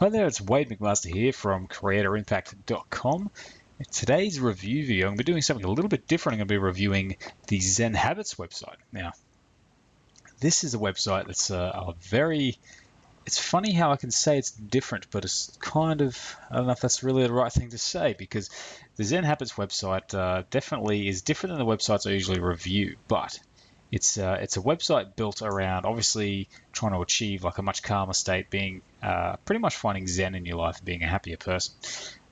Hi there, it's Wade McMaster here from CreatorImpact.com. In today's review video, I'm going to be doing something a little bit different. I'm going to be reviewing the Zen Habits website. Now, this is a website that's it's funny how I can say it's different, but it's kind of, I don't know if that's really the right thing to say, because the Zen Habits website definitely is different than the websites I usually review, but it's a website built around obviously trying to achieve like a much calmer state, being pretty much finding Zen in your life and being a happier person.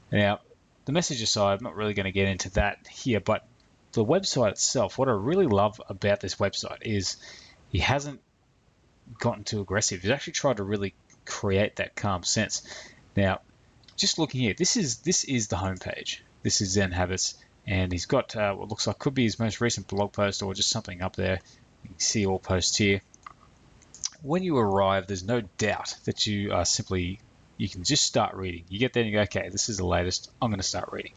Now, the message aside, I'm not really going to get into that here, but the website itself, what I really love about this website is he hasn't gotten too aggressive. He's actually tried to really create that calm sense. Now, just looking here, this is the homepage. This is Zen Habits. And he's got what looks like could be his most recent blog post or just something up there. You can see all posts here. When you arrive, there's no doubt that you can just start reading. You get there and you go, okay, this is the latest. I'm going to start reading.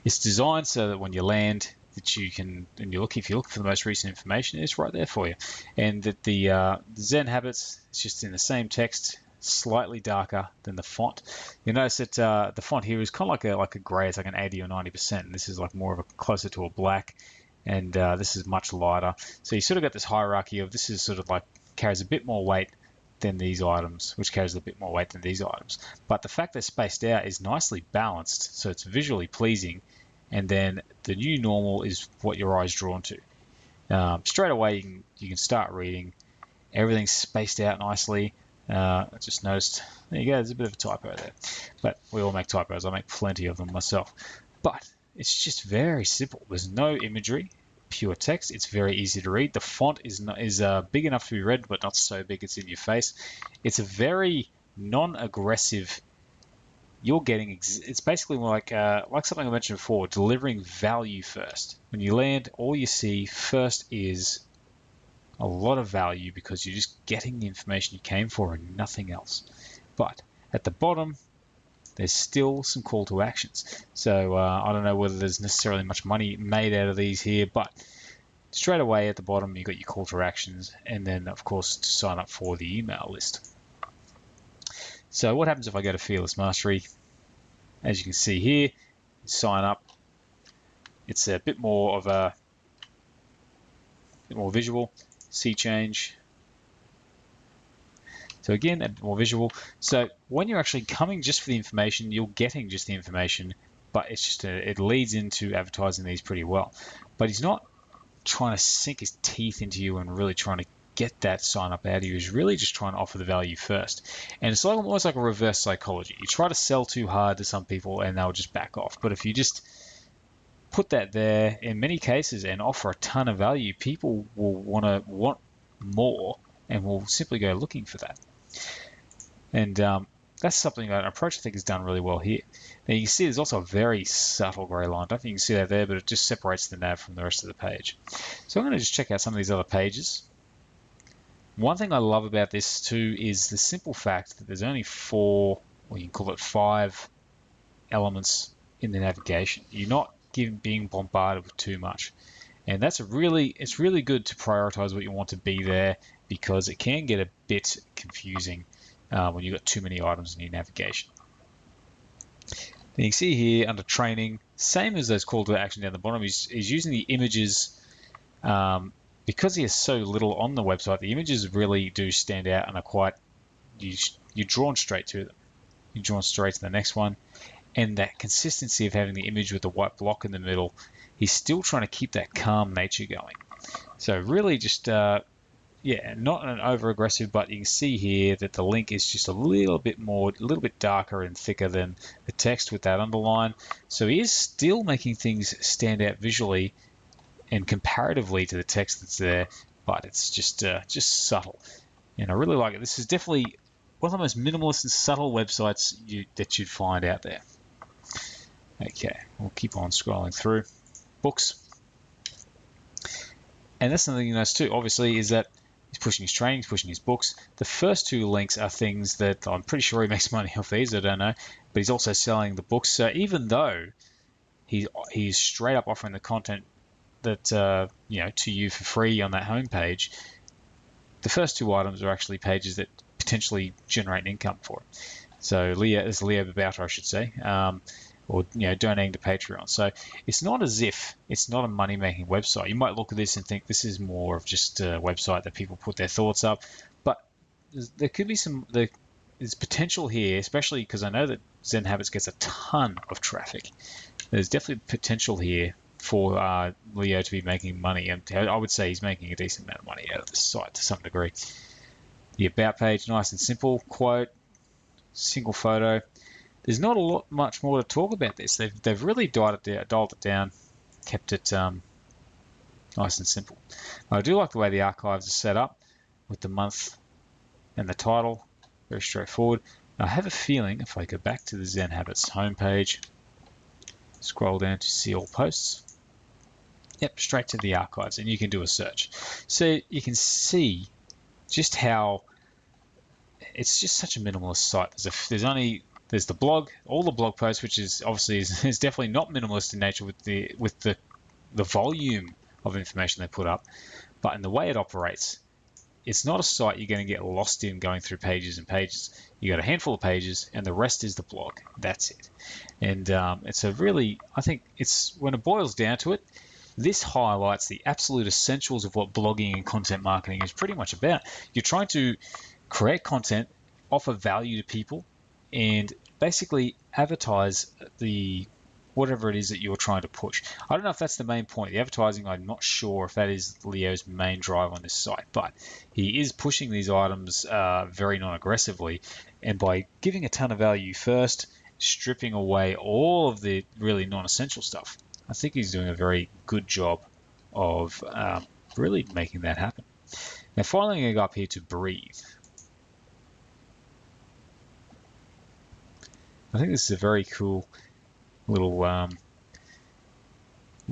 It's designed so that when you land, that you can, and if you look for the most recent information, it's right there for you. And that the Zen Habits, it's just in the same text, slightly darker than the font. You'll notice that the font here is kind of like a grey. It's like an 80 or 90%, and this is like more of a closer to a black, and this is much lighter. So you sort of got this hierarchy of this is sort of like carries a bit more weight than these items, which carries a bit more weight than these items. But the fact they're spaced out is nicely balanced, so it's visually pleasing, and then the new normal is what your eye's drawn to. Straight away you can start reading. Everything's spaced out nicely. I just noticed, there you go, there's a bit of a typo there. But we all make typos. I make plenty of them myself. But it's just very simple. There's no imagery, pure text. It's very easy to read. The font is big enough to be read, but not so big it's in your face. It's a very non-aggressive. It's basically like something I mentioned before, delivering value first. When you land, all you see first is a lot of value because you're just getting the information you came for and nothing else. But at the bottom, there's still some call to actions. So I don't know whether there's necessarily much money made out of these here, but straight away at the bottom, you've got your call to actions, and then of course to sign up for the email list. So what happens if I go to Fearless Mastery? As you can see here, sign up. It's a bit more visual. Sea change. So again, a bit more visual. So when you're actually coming just for the information, you're getting just the information, but it's just it leads into advertising these pretty well. But he's not trying to sink his teeth into you and really trying to get that sign up out of you. He's really just trying to offer the value first. And it's almost like a reverse psychology. You try to sell too hard to some people and they'll just back off. But if you just put that there in many cases and offer a ton of value, people will want more and will simply go looking for that. And that's something, an approach I think is done really well here. Now you can see there's also a very subtle grey line. I don't think you can see that there, but it just separates the nav from the rest of the page. So I'm going to just check out some of these other pages. One thing I love about this too is the simple fact that there's only 4, or you can call it 5 elements in the navigation. You're not being bombarded with too much, and it's really good to prioritize what you want to be there, because it can get a bit confusing when you've got too many items in your navigation. Then you can see here under training, same as those call to action down the bottom, he's using the images. Because he has so little on the website, the images really do stand out and are you're drawn straight to them. You're drawn straight to the next one. And that consistency of having the image with the white block in the middle, he's still trying to keep that calm nature going. So really just, not an over-aggressive, but you can see here that the link is just a little bit darker and thicker than the text with that underline. So he is still making things stand out visually and comparatively to the text that's there, but it's just subtle. And I really like it. This is definitely one of the most minimalist and subtle websites that you'd find out there. Okay, we'll keep on scrolling through. Books. And that's another thing you notice too, obviously, is that he's pushing his training, he's pushing his books. The first 2 links are things that I'm pretty sure he makes money off these, I don't know. But he's also selling the books. So even though he's straight up offering the content that to you for free on that homepage, the first 2 items are actually pages that potentially generate an income for it. So Leo is Leo Babauta, I should say, or donating to Patreon. So it's not as if it's not a money-making website. You might look at this and think this is more of just a website that people put their thoughts up, but there could be there's potential here, especially because I know that Zen Habits gets a ton of traffic. There's definitely potential here for Leo to be making money, and I would say he's making a decent amount of money out of this site to some degree. The About page, nice and simple, quote, single photo. There's not much more to talk about this. They've really dialed it down, kept it nice and simple. I do like the way the archives are set up with the month and the title, very straightforward. I have a feeling if I go back to the Zen Habits homepage, scroll down to see all posts, yep, straight to the archives, and you can do a search. So you can see just how it's just such a minimalist site. There's the blog, all the blog posts, which is obviously is definitely not minimalist in nature with the volume of information they put up, but in the way it operates, it's not a site you're going to get lost in going through pages and pages. You got a handful of pages, and the rest is the blog. That's it. And it's a really, I think it's when it boils down to it, this highlights the absolute essentials of what blogging and content marketing is pretty much about. You're trying to create content, offer value to people, and basically advertise whatever it is that you're trying to push. I don't know if that's the main point. The advertising, I'm not sure if that is Leo's main drive on this site, but he is pushing these items very non-aggressively, and by giving a ton of value first, stripping away all of the really non-essential stuff, I think he's doing a very good job of really making that happen. Now, finally, I'm going to go up here to Breathe. I think this is a very cool little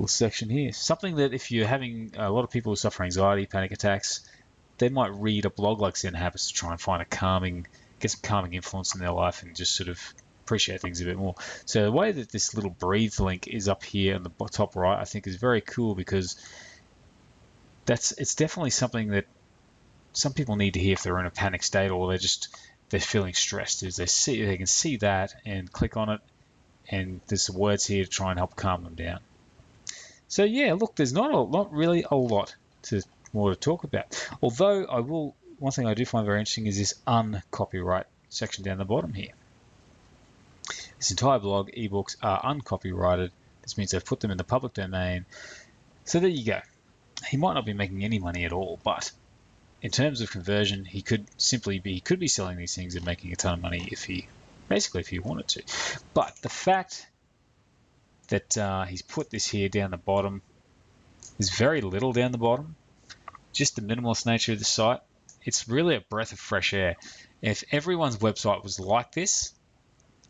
section here. Something that if you're having a lot of people who suffer anxiety, panic attacks, they might read a blog like Zen Habits to try and find get some calming influence in their life and just sort of appreciate things a bit more. So the way that this little Breathe link is up here on the top right, I think is very cool, because it's definitely something that some people need to hear if they're in a panic state or they're feeling stressed. Is they can see that and click on it, and there's some words here to try and help calm them down. So yeah, look, there's not really a lot more to talk about. Although one thing I do find very interesting is this uncopyright section down the bottom here. This entire blog, ebooks are uncopyrighted. This means they've put them in the public domain. So there you go. He might not be making any money at all, but in terms of conversion, he could be selling these things and making a ton of money if he wanted to. But the fact that he's put this here down the bottom, there's very little down the bottom, just the minimalist nature of the site. It's really a breath of fresh air. If everyone's website was like this,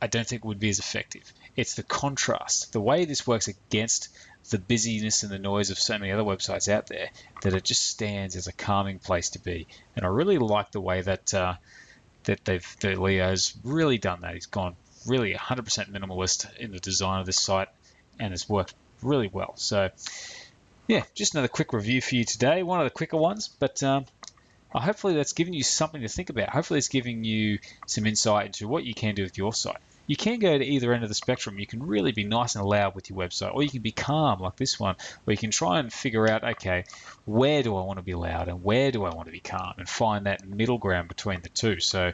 I don't think it would be as effective. It's the contrast, the way this works against the busyness and the noise of so many other websites out there, that it just stands as a calming place to be. And I really like the way that Leo's really done that. He's gone really 100% minimalist in the design of this site, and it's worked really well. So yeah, just another quick review for you today, one of the quicker ones, but hopefully that's given you something to think about. Hopefully it's giving you some insight into what you can do with your site. You can go to either end of the spectrum. You can really be nice and loud with your website, or you can be calm like this one, where you can try and figure out, okay, where do I want to be loud and where do I want to be calm, and find that middle ground between the two. So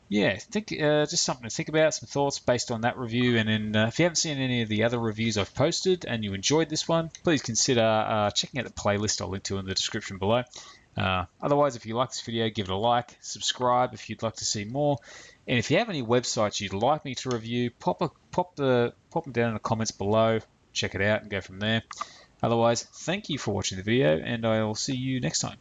yeah, just something to think about, some thoughts based on that review. And then if you haven't seen any of the other reviews I've posted and you enjoyed this one, please consider checking out the playlist I'll link to in the description below. Otherwise, if you like this video, give it a like, subscribe if you'd like to see more. And if you have any websites you'd like me to review, pop them down in the comments below, check it out and go from there. Otherwise, thank you for watching the video, and I will see you next time.